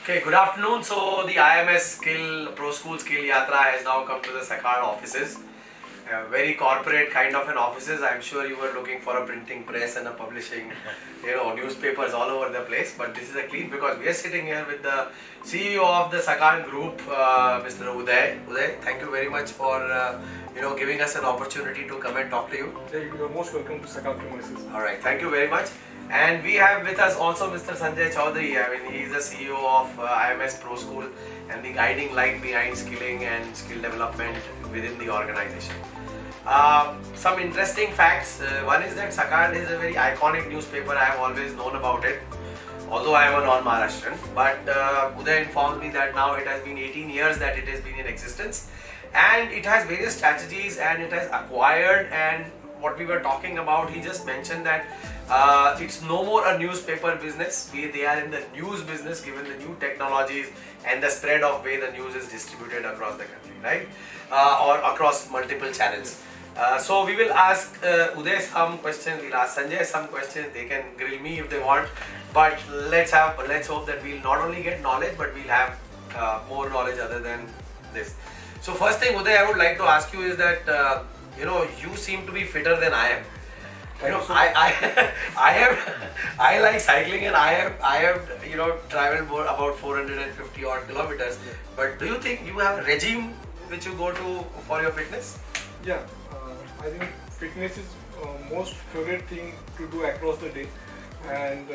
Okay, good afternoon. So the IMS Skill Proschool Skill Yatra has now come to the Sakal offices. Very corporate kind of an offices. I'm sure you were looking for a printing press and a publishing, newspapers all over the place. But this is a clean because we are sitting here with the CEO of the Sakal Group, Mr. Uday. Uday, thank you very much for giving us an opportunity to come and talk to you. You are most welcome to Sakal premises. All right, thank you very much. And we have with us also Mr. Sanjay Chaudhary. I mean, he is the CEO of IMS Proschool and the guiding light behind skilling and skill development within the organization. Some interesting facts. One is that Sakal is a very iconic newspaper. I have always known about it, although I am a non-Maharashtrian. But Uday informed me that now it has been 18 years that it has been in existence, and it has various strategies and it has acquired. And what we were talking about, he just mentioned that it's no more a newspaper business. They are in the news business given the new technologies and the spread of way the news is distributed across the country, right? Or across multiple channels. So we will ask Uday some questions, we'll ask Sanjay some questions. They can grill me if they want, but let's hope that we'll not only get knowledge but we'll have more knowledge other than this. So first thing, Uday, I would like to ask you is that you seem to be fitter than I am. I like cycling, and I have traveled about 450 odd kilometers. But do you think you have a regime which you go to for your fitness? Yeah, I think fitness is most favorite thing to do across the day, and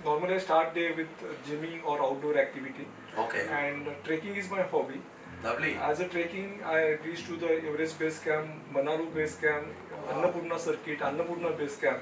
normally I start day with gymming or outdoor activity. Okay. And trekking is my hobby. Lovely. As a trekking, I reached to the Everest base camp, Manaru base camp, Annapurna circuit, Annapurna base camp,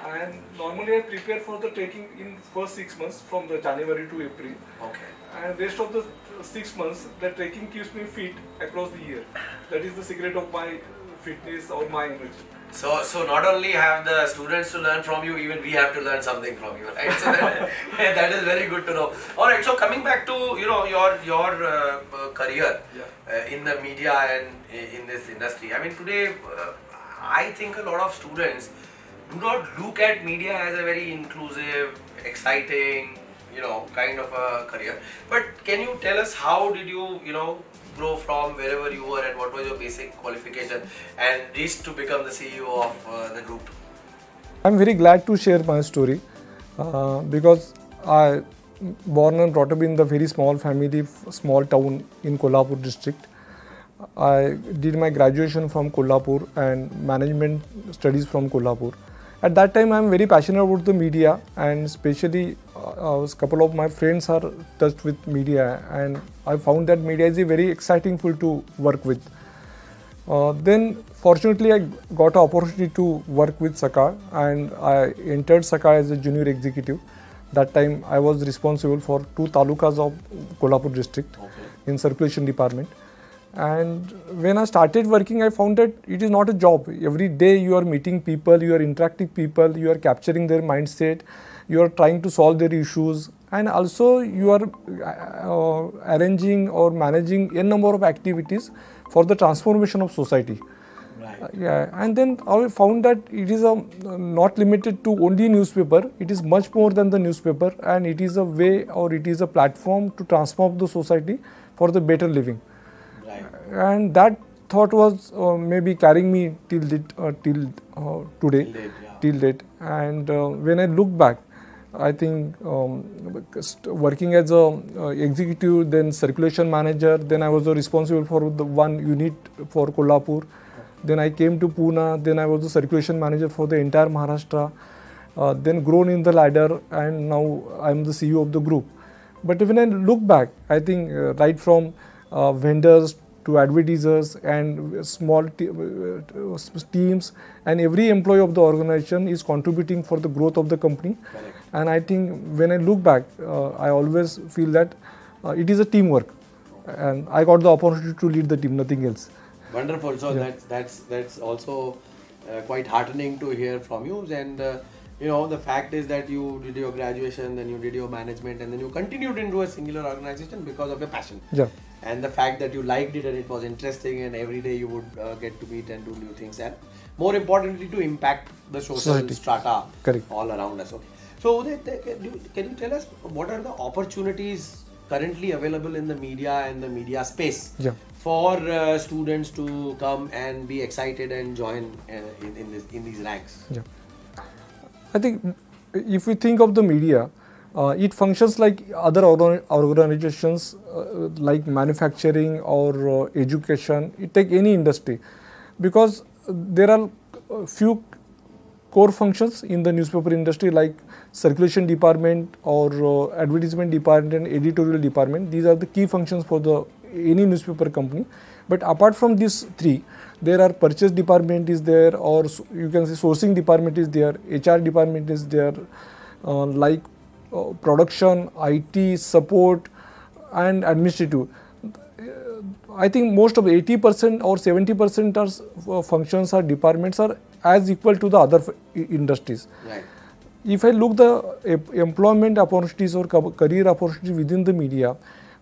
and normally I prepare for the trekking in first 6 months from the January to April. Okay. And rest of the 6 months, the trekking keeps me fit across the year. That is the secret of my fitness or my energy. So not only have the students to learn from you, even we have to learn something from you, right? So that is very good to know. All right. So coming back to your career in the media and in this industry. I mean, today I think a lot of students do not look at media as a very inclusive, exciting, kind of a career. But can you tell us how did you grow from wherever you were and what was your basic qualification and reach to become the CEO of the group? I'm very glad to share my story because I born and brought up in the very small family, small town in Kolhapur district. I did my graduation from Kolhapur and management studies from Kolhapur. At that time, I'm very passionate about the media, and especially a couple of my friends are touched with media, and I found that media is a very exciting field to work with. Then, fortunately, I got an opportunity to work with Sakal, and I entered Sakal as a junior executive. That time, I was responsible for 2 talukas of Kolhapur district in circulation department. And when I started working, I found that it is not a job. Every day you are meeting people, you are interacting people, you are capturing their mindset, you are trying to solve their issues, and also you are arranging or managing a number of activities for the transformation of society. Right. And then I found that it is not limited to only newspaper. It is much more than the newspaper, and it is a way or it is a platform to transform the society for the better living. And that thought was maybe carrying me till today, till date. And when I look back, I think working as a executive, then circulation manager, then I was responsible for the one unit for Kolhapur. Then I came to Pune, then I was the circulation manager for the entire Maharashtra. Then grown in the ladder, and now I'm the CEO of the group. But when I look back, I think right from vendors to advertisers and small teams, and every employee of the organization is contributing for the growth of the company. Correct. And I think when I look back, I always feel that it is a teamwork, and I got the opportunity to lead the team, nothing else. Wonderful. So that's also quite heartening to hear from you. And the fact is that you did your graduation, then you did your management, and then you continued into a singular organization because of your passion. Yeah. And the fact that you liked it and it was interesting, and every day you would get to meet and do new things, and more importantly to impact the social strata all around us. Okay. So Uday, can you tell us what are the opportunities currently available in the media and the media space Yeah. for students to come and be excited and join in these ranks? Yeah. I think if we think of the media, it functions like other organizations like manufacturing or education. It take any industry, because there are few core functions in the newspaper industry like circulation department or advertisement department, editorial department. These are the key functions for any newspaper company. But apart from these three, there are purchase department is there, or you can say sourcing department is there, HR department is there, like production, IT, support and administrative. I think most of 80% or 70% of functions or departments are as equal to the other industries. Right. If I look the employment opportunities or career opportunities within the media,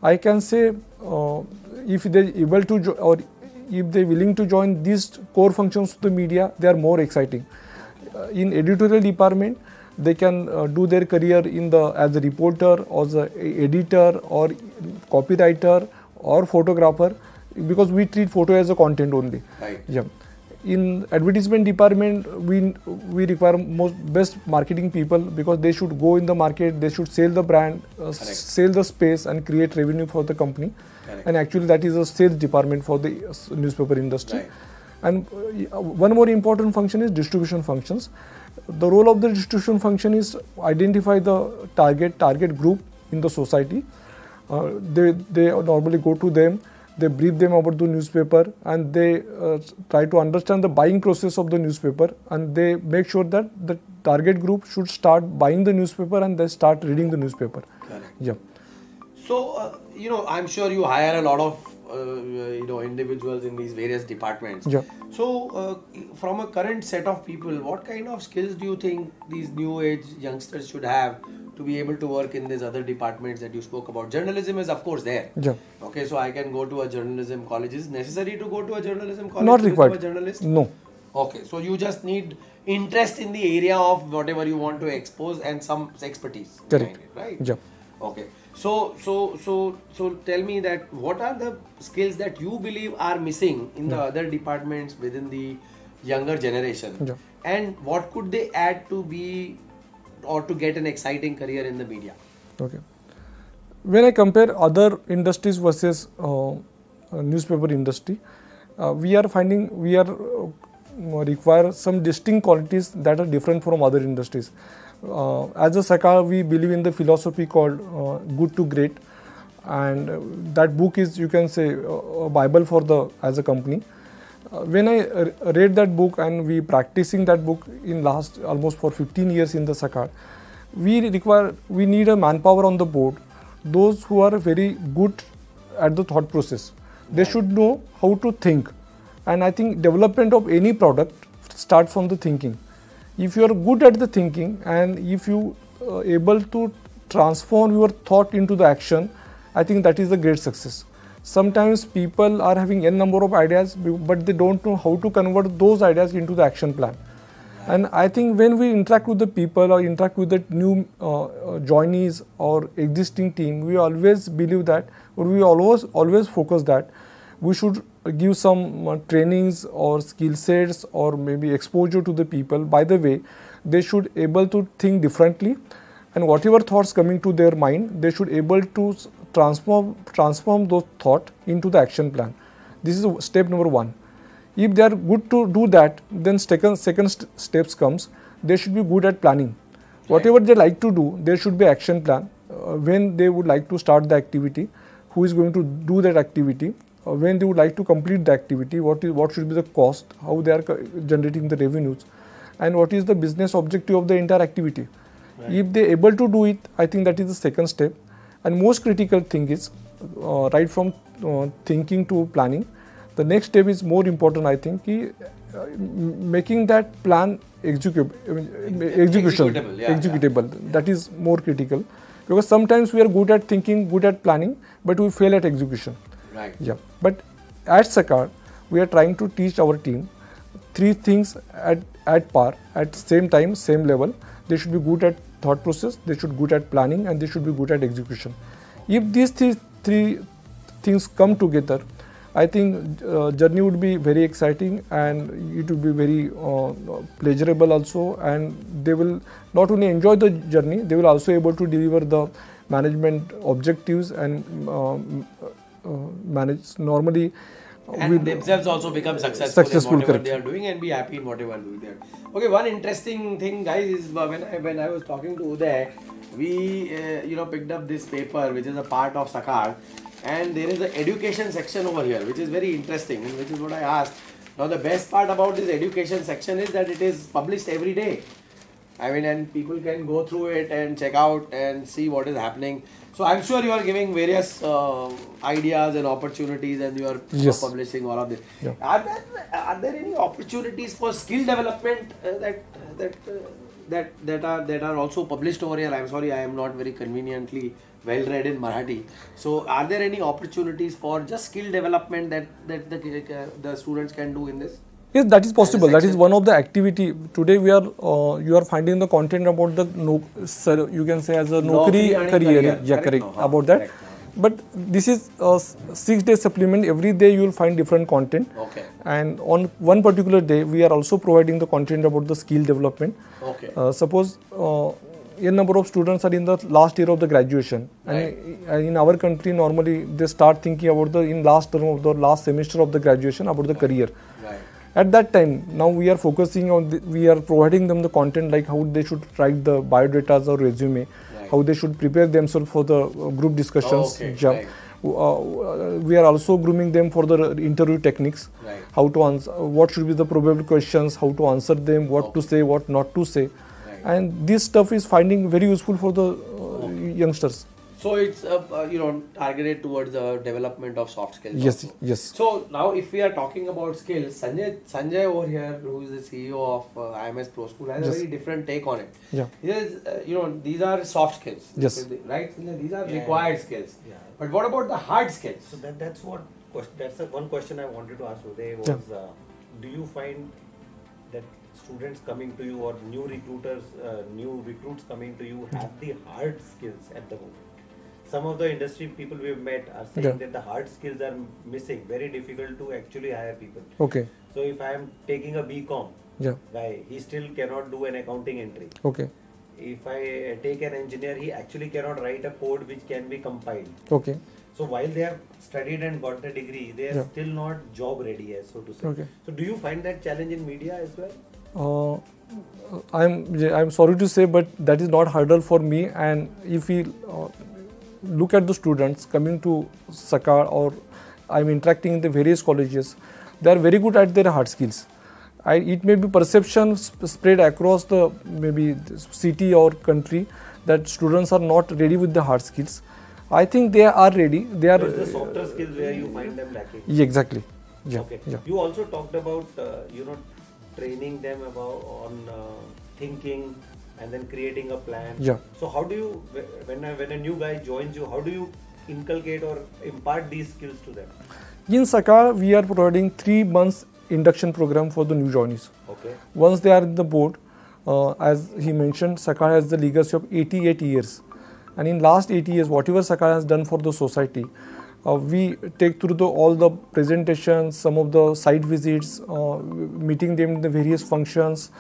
I can say if they able to or if they willing to join these core functions of the media, they are more exciting. In editorial department, they can do their career in as a reporter or as a editor or copywriter or photographer, because we treat photo as a content only. Right. Yeah. In advertisement department, we require best marketing people, because they should go in the market, they should sell the brand, sell the space and create revenue for the company. Correct. And actually that is a sales department for the newspaper industry. Right. And one more important function is distribution functions. The role of the distribution function is identify the target group in the society. They normally go to them, they brief them about the newspaper, and they try to understand the buying process of the newspaper, and they make sure that the target group should start buying the newspaper and they start reading the newspaper. Correct. Yeah. So, I'm sure you hire a lot of individuals in these various departments. Yeah. So, from a current set of people, what kind of skills do you think these new age youngsters should have to be able to work in these other departments that you spoke about? Journalism is of course there. Yeah. Okay, so I can go to a journalism college. Is it necessary to go to a journalism college Not to required. become a journalist? No. Okay, so you just need interest in the area of whatever you want to expose and some expertise behind it, right? Yeah. Okay. So tell me that what are the skills that you believe are missing in the other departments within the younger generation? Yeah. And what could they add to be or to get an exciting career in the media? Okay. When I compare other industries versus newspaper industry, we are finding require some distinct qualities that are different from other industries. As a Sakal, we believe in the philosophy called good to great, and that book is, you can say, a Bible for as a company. When I read that book and we practicing that book in last almost for 15 years in the Sakal, we need a manpower on the board, those who are very good at the thought process. They should know how to think, and I think development of any product starts from the thinking. If you are good at the thinking and if you are able to transform your thought into the action, I think that is a great success. Sometimes people are having n number of ideas, but they don't know how to convert those ideas into the action plan. And I think when we interact with the people or interact with the new joinees or existing team, we always believe that, or we always focus that we should give some trainings or skill sets or maybe exposure to the people. By the way, they should able to think differently, and whatever thoughts coming to their mind, they should able to transform those thought into the action plan. This is step number one. If they are good to do that, then second steps comes. They should be good at planning. Whatever they like to do, there should be action plan. When they would like to start the activity, who is going to do that activity? When they would like to complete the activity, what should be the cost, how they are generating the revenues, and what is the business objective of the entire activity. Right. If they are able to do it, I think that is the second step. And most critical thing is right from thinking to planning. The next step is more important, I think, making that plan executable. That is more critical, because sometimes we are good at thinking, good at planning, but we fail at execution. Right. Yeah. But at Sakal, we are trying to teach our team three things at par, at same time, same level. They should be good at thought process, they should be good at planning, and they should be good at execution. If these three things come together, I think journey would be very exciting and it would be very pleasurable also, and they will not only enjoy the journey, they will also able to deliver the management objectives and manage normally. And themselves also become successful in whatever they are doing and be happy in whatever they are doing. Okay, one interesting thing, guys, is when I was talking to Uday, we picked up this paper which is a part of Sakal, and there is an education section over here which is very interesting, which is what I asked. Now the best part about this education section is that it is published every day. I mean, and people can go through it and check out and see what is happening. So I'm sure you are giving various ideas and opportunities, and you are publishing all of this. Yeah. Are there any opportunities for skill development that are also published over here? I'm sorry, I am not very conveniently well read in Marathi. So are there any opportunities for just skill development that the students can do in this? Yes, that is possible. That is one of the activity. Today we are you are finding the content about the you can say as a Naukri career. Yeah, correct. About that. Correct. But this is a 6-day supplement. Every day you will find different content. Okay. And on one particular day we are also providing the content about the skill development. Okay. Suppose a number of students are in the last year of the graduation, right. And in our country normally they start thinking about the in last term of the last semester of the graduation about the career. Right. At that time, now we are focusing on, we are providing them the content like how they should write the biodatas or resume, right. How they should prepare themselves for the group discussions. Okay, right. We are also grooming them for the interview techniques, right. How to answer, what should be the probable questions, how to answer them, what to say, what not to say. Right. And this stuff is finding very useful for the youngsters. So it's targeted towards the development of soft skills. Yes, also. yes. So now if we are talking about skills, Sanjay over here, who is the CEO of IMS Proschool, has a very different take on it. Yeah. These are soft skills. Yes. Right? These are required skills. Yeah. But what about the hard skills? So that's one question I wanted to ask Uday was, do you find that students coming to you or new recruits coming to you have the hard skills at the moment? Some of the industry people we have met are saying that the hard skills are missing, very difficult to actually hire people. Okay. So if I am taking a BCom guy, he still cannot do an accounting entry. Okay. If I take an engineer, he actually cannot write a code which can be compiled. Okay. So while they have studied and got the degree, they are still not job ready, so to say. Okay. So do you find that challenge in media as well? I'm sorry to say, but that is not hurdle for me. And if we look at the students coming to Sakal, or I'm interacting in the various colleges, they are very good at their hard skills. It may be perception spread across the maybe city or country that students are not ready with the hard skills. I think they are ready. They are the softer skills where you find them lacking. Yeah, exactly. Yeah. Okay. Yeah. You also talked about training them on thinking and then creating a plan. Yeah. So how do you, when a new guy joins you, how do you inculcate or impart these skills to them? In Sakal, we are providing 3 months induction program for the new joinees. Okay. Once they are in the board, as he mentioned, Sakal has the legacy of 88 years. And in last 80 years, whatever Sakal has done for the society, we take through all the presentations, some of the site visits, meeting them in the various functions.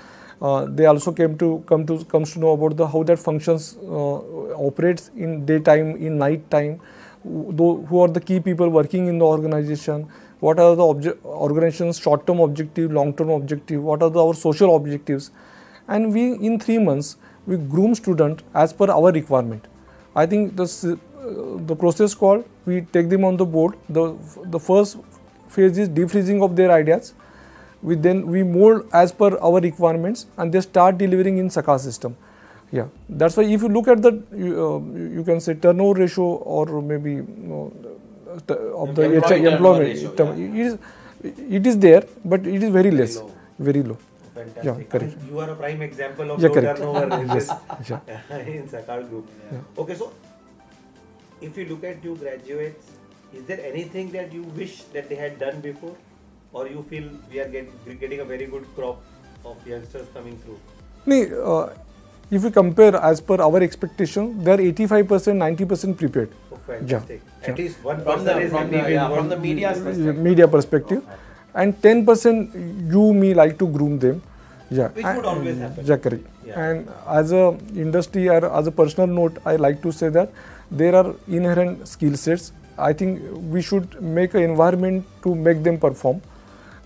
They also comes to know about how that functions operates in daytime, in night time, who are the key people working in the organization, what are the organization's short-term objective, long-term objective, what are our social objectives. And we, in 3 months, we groom student as per our requirement. I think the process called, we take them on the board. The first phase is defreezing of their ideas. We mold as per our requirements, and they start delivering in Sakal system. Yeah, that's why if you look at the you can say turnover ratio, or maybe of the employment ratio, it is there, but it is very less, very low. Fantastic. Yeah, correct. You are a prime example of Yeah, low correct. turnover Yes. in Sakal group. Yeah. Okay, so if you look at new graduates, is there anything that you wish that they had done before, or you feel we are getting a very good crop of youngsters coming through? if we compare as per our expectation, they are 85%, 90% prepared. Oh, fantastic. Yeah. At least one From person the, is from happy the, with yeah, what from the media's perspective. Media perspective, and 10% you me like to groom them. Yeah, Which would always happen. Yeah, correct. Yeah. And as a industry or as a personal note, I like to say that there are inherent skill sets. I think we should make an environment to make them perform.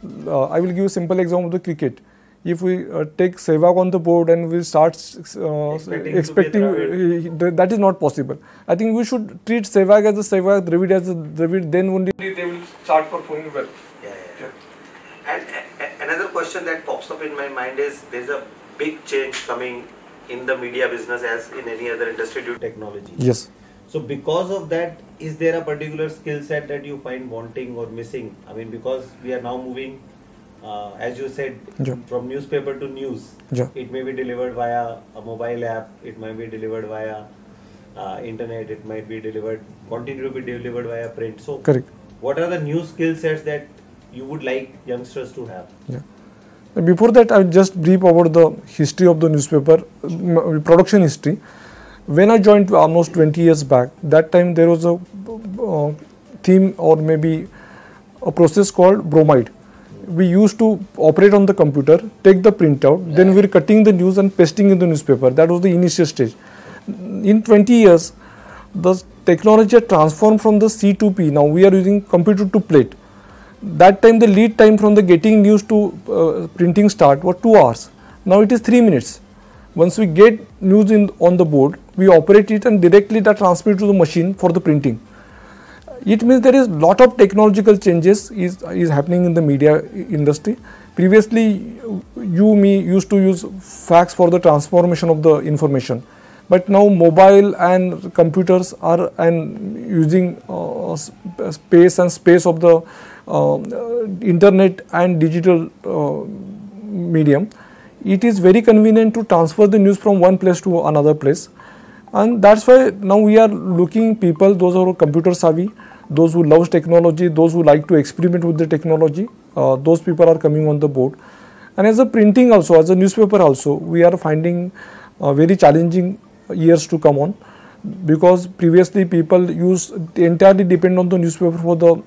I will give a simple example of the cricket. If we take Sehwag on the board and we start expecting that is not possible. I think we should treat Sehwag as a Sehwag, Dravid as a Dravid, then only they will start performing well. Yeah. And another question that pops up in my mind is there's a big change coming in the media business as in any other industry due to technology. Yes. So because of that, is there a particular skill set that you find wanting or missing? I mean, because we are now moving, as you said, from newspaper to news. It may be delivered via a mobile app. It might be delivered via internet. It might be delivered, continue to be delivered via print. So, correct. What are the new skill sets that you would like youngsters to have? Yeah. Before that, I will just brief about the history of the newspaper, production history. When I joined almost 20 years back, that time there was a theme or maybe a process called bromide. We used to operate on the computer, take the printout, then we were cutting the news and pasting in the newspaper. That was the initial stage. In 20 years, the technology had transformed from the C to P. Now we are using computer to plate. That time the lead time from the getting news to printing start was 2 hours. Now it is 3 minutes. Once we get news on the board, we operate it and directly that transmit to the machine for the printing. It means there is lot of technological changes is happening in the media industry. Previously, me used to use fax for the transformation of the information, but now mobile and computers are using space of the internet and digital medium. It is very convenient to transfer the news from one place to another place, and that's why now we are looking people, those who are computer savvy, those who love technology, those who like to experiment with the technology, those people are coming on the board. And as a printing also, as a newspaper also, we are finding very challenging years to come on, because previously people entirely depend on the newspaper for the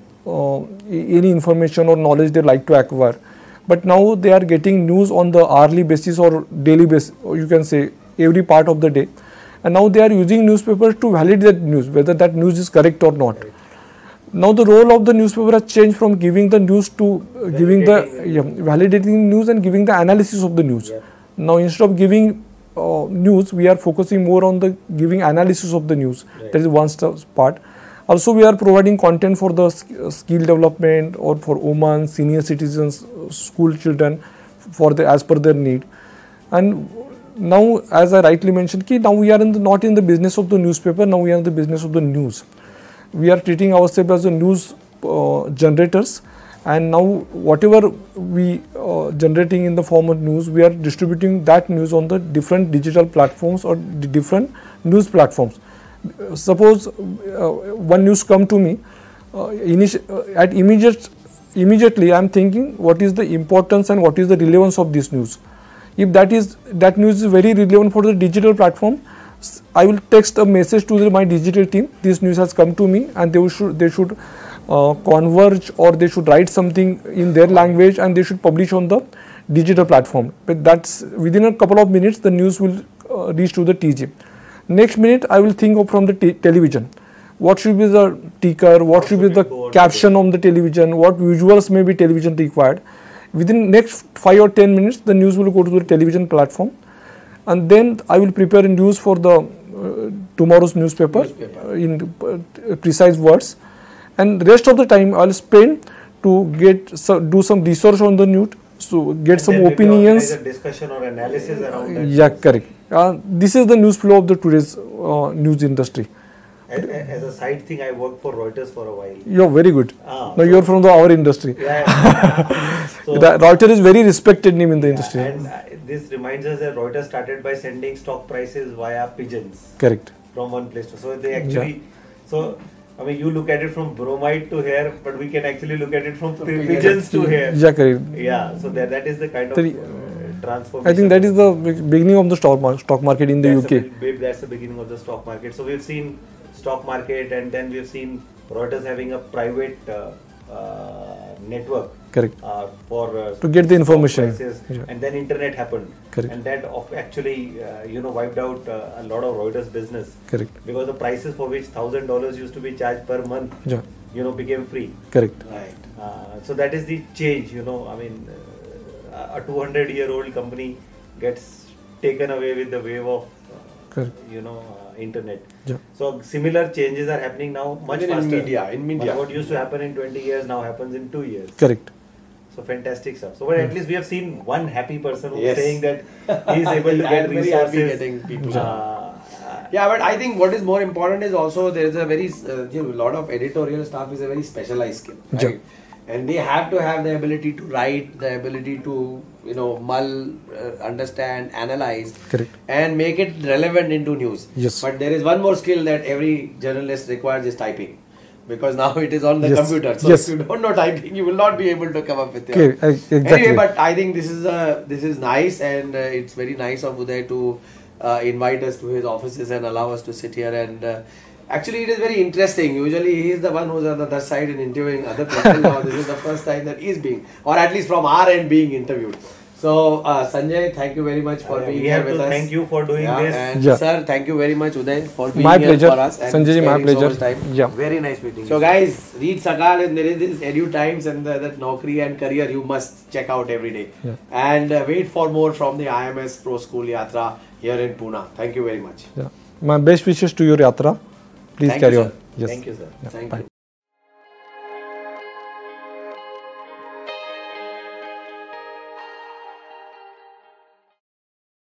any information or knowledge they like to acquire. But now they are getting news on the hourly basis or daily basis, or you can say every part of the day. And now they are using newspapers to validate that news, whether that news is correct or not. Now the role of the newspaper has changed from giving the news to giving the validating news and giving the analysis of the news. Now instead of giving news, we are focusing more on the giving analysis of the news. That is one part. Also, we are providing content for the skill development or for women, senior citizens, school children, as per their need. And now, as I rightly mentioned, now we are not in the business of the newspaper. Now we are in the business of the news. We are treating ourselves as a news generators, and now whatever we generating in the form of news, we are distributing that news on the different digital platforms or the different news platforms. Suppose one news come to me, immediately I am thinking what is the importance and what is the relevance of this news. If that news is very relevant for the digital platform, I will text a message to my digital team. This news has come to me, and they should converge, or they should write something in their language, and they should publish on the digital platform. But that's within a couple of minutes the news will reach to the TG. Next minute, I will think of from the television. What should be the ticker? What should be the caption on the television? What visuals may be television required? Within next 5 or 10 minutes, the news will go to the television platform, and then I will prepare a news for the tomorrow's newspaper in precise words. And rest of the time, I will spend to do some research on the news, so get some opinions. A discussion or analysis around that. Yeah, correct. This is the news flow of the today's news industry. As a side thing, I worked for Reuters for a while. You're very good. Now you're from our industry. So, Reuters is very respected name in the industry. And this reminds us that Reuters started by sending stock prices via pigeons. Correct. From one place to, so they actually, so I mean, you look at it from bromide to hair, but we can actually look at it from pigeons to hair. Yeah, correct. Yeah, so that is the kind of transformation. I think that is the beginning of the stock market in the UK. That's the beginning of the stock market. So we've seen stock market, and then we've seen Reuters having a private network. Correct. For to get the information. Prices, and then internet happened. Correct. And that actually wiped out a lot of Reuters business. Correct. Because the prices for which $1,000 used to be charged per month, became free. Correct. Right. So that is the change. I mean, a 200-year-old company gets taken away with the wave of internet. So similar changes are happening now much faster. In media. What used to happen in 20 years now happens in 2 years. Correct. So fantastic stuff. So but at least we have seen one happy person who is saying that he is able to get resources. Very happy getting people. But I think what is more important is also there is a very lot of editorial staff is a very specialized skill, right? And they have to have the ability to write, the ability to mull, understand, analyze, correct, and make it relevant into news. Yes. But there is one more skill that every journalist requires is typing, because now it is on the computer. So if you don't know typing, you will not be able to come up with it. Exactly. Anyway, but I think this is nice, and it's very nice of Uday to invite us to his offices and allow us to sit here. And actually, it is very interesting. Usually, he is the one who's on the other side and interviewing other people. Now, this is the first time that he is being, or at least from our end, being interviewed. So, Sanjay, thank you very much for being here with us. Thank you for doing this. And sir, thank you very much, Uday, for being my here pleasure. for us. And Sanjay, my pleasure. So very nice meeting you. So, guys, read Sakal, and there is this Edu Times and that Naukri and Career you must check out every day. And wait for more from the IMS Proschool Yatra here in Pune. Thank you very much. My best wishes to your Yatra. Please carry on. Thank you, sir. Thank you.